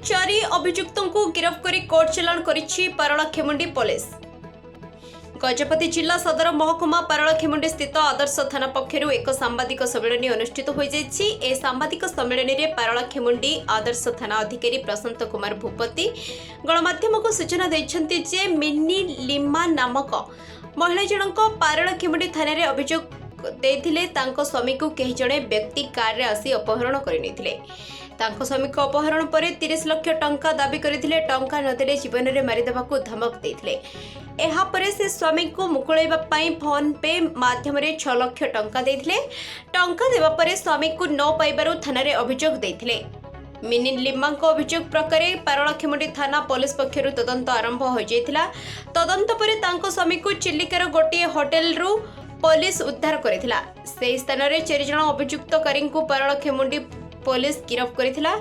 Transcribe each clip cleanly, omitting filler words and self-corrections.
चारि अभियुक्तों को गिरफ्त कर कोर्ट चालाण करिछि पारलाखेमुंडी पुलिस। गजपति जिला सदर महकुमा पारलाखेमुंडी स्थित आदर्श थाना पक्षर एक सांबादिक सम्मेलन अनुष्ठित हो जाइछि। ए सांबादिक सम्मेलन में पारलाखेमुंडी आदर्श थाना अधिकारी प्रशांत कुमार भूपति गणमाध्यम को सूचना दैछन्ति जे मिनी लिमा नामक महिला जनक पारलाखेमुंडी थाना रे अभियोग देथिले तांको स्वामी को कई जणे व्यक्ति कार रे आसी अपहरण करिनेथिले। तांको स्वामी को अपहरण पर 30 लाख टंका दाबी करथिले। टंका नदेले जीवन रे मारिदेबाकू धमक देथिले। एहा परे से स्वामी को मुकुळैबा पई फोन पे माध्यम रे 6 लाख टंका देथिले। टंका देबा परे स्वामी को न पाइबारु थाना रे अभियोग देथिले। मिनी लिम्मा को अभियोग प्रकार पारलाखेमुंडी थाना पुलिस पक्षरु तदंत आरंभ हो जाइतिला। तदंत परे तांको स्वामी को चिल्लिकार गोटे होटेल रु पुलिस उद्धार करिथिला। सेही स्थान रे 4 जण अभियुक्तकारी को पारलाखेमुंडी पुलिस गिरफ्त करिथिला।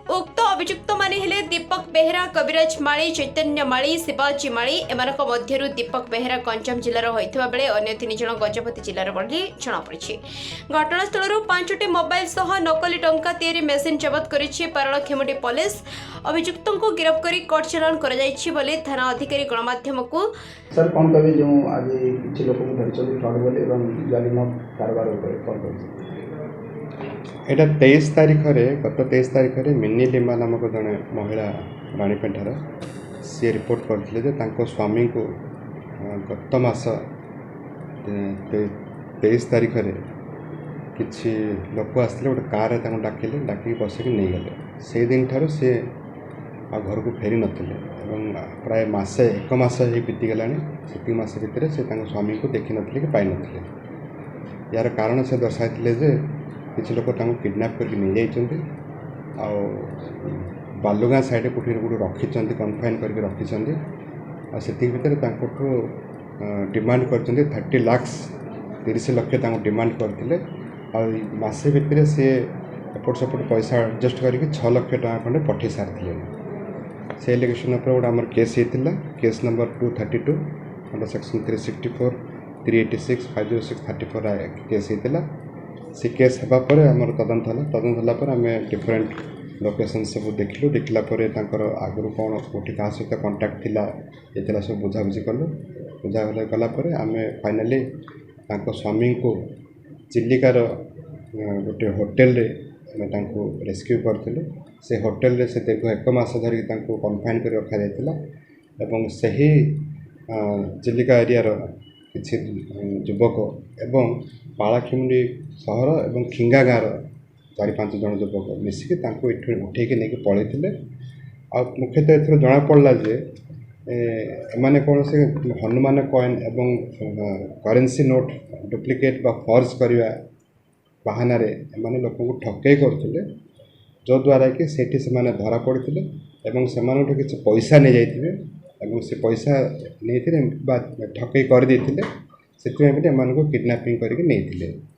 उक्त अभियुक्त माने हेले दीपक बेहेरा, कविराज माली, चैतन्य माली, शिवाजी माली। एमानक मध्यरु दीपक बेहेरा गंजाम जिल्लार होइथिबा बेले अन्य 3 जण गजपति जिल्लार बोली जणा पड़िछि। घटनास्थलरु 5टी मोबाइल सह नकली टंका तैयारी मेसिन जब्त करिछि पारलाखेमुंडी पुलिस। अभियुक्तों को गिरफ्त करी कोर्ट चालाण कर जाइछि बोली थाना अधिकारी गणमाध्यम को सर कौन कभी जो आज किसी लोग धरती फ्रड बोले जालीम कारबार कौन कर एटा 23 तारीख रे गत 23 तारीख रे मिनी लिमा नामक जड़े महिला रानीपेंठार सी रिपोर्ट करथिले जे तांको स्वामी को गत मास 23 तारीख रे किछि लोक आसले गोटे कार डाकिले डाकी बसिक नहीं गले। से दिन ठार से घर को फेरी नथिले एवं प्राय मासे 1 मास ही बीतीगलानी। से मास भितर से स्वामी को देखी नथिले कि पाई नथिले। यार कारण से दर्शाइथिले जे किसी लोग किडनैप करके नहीं जाइछन्ति आ बालुगाँ साइड कोठी गोटे रखी कन्फाइन करके रखी आ से भितर डिमांड कर 30 लाख 30 लाख डिमांड करते मसे भितर से एपट सेपट पैसा एडजस्ट करके 6 लाख टका खंडे पठे सारी से एलिगेशन उपर गोटे आम केस होता। Case number 232 under section 364 386 506 34 case होता। से केस हेबापर आमर तदंत है आम डिफरेंट लोकेशन सब देखलु। देखला आगु कौन कौटी क्या सहित कंटाक्ट थी सब बुझाबुझी कलु। बुझाबुझी कलापर आम फाइनाली स्वामी को चिल्लिकार गोटे होटेल रेस्क्यू करथिलु। से होटेल रे से दीर्घ 1 मास धरिक कन्फाइन कर रखा जाइतिला एवं सही चिल्लिका एरियार किछि युवक एवं पारलाखेमुंडी सहर एवं खिंगा गाँव 4-5 जन युवक मिसिकी उठेकी नहीं पलैते। आ मुख्यतः एथर जना पड़ा जे एमाने कौन से हनुमान कॉइन एवं करेन्सी नोट डुप्लिकेट बा फर्ज करवा बाहाना एमाने लोक को ठकई करते जो द्वारा कि सेठी से माने धरा पड़ते एवं से किसी पैसा नहीं जाइए एवं से पैसा नहीं ठकई कर देते से किडनैपिंग करके नहीं।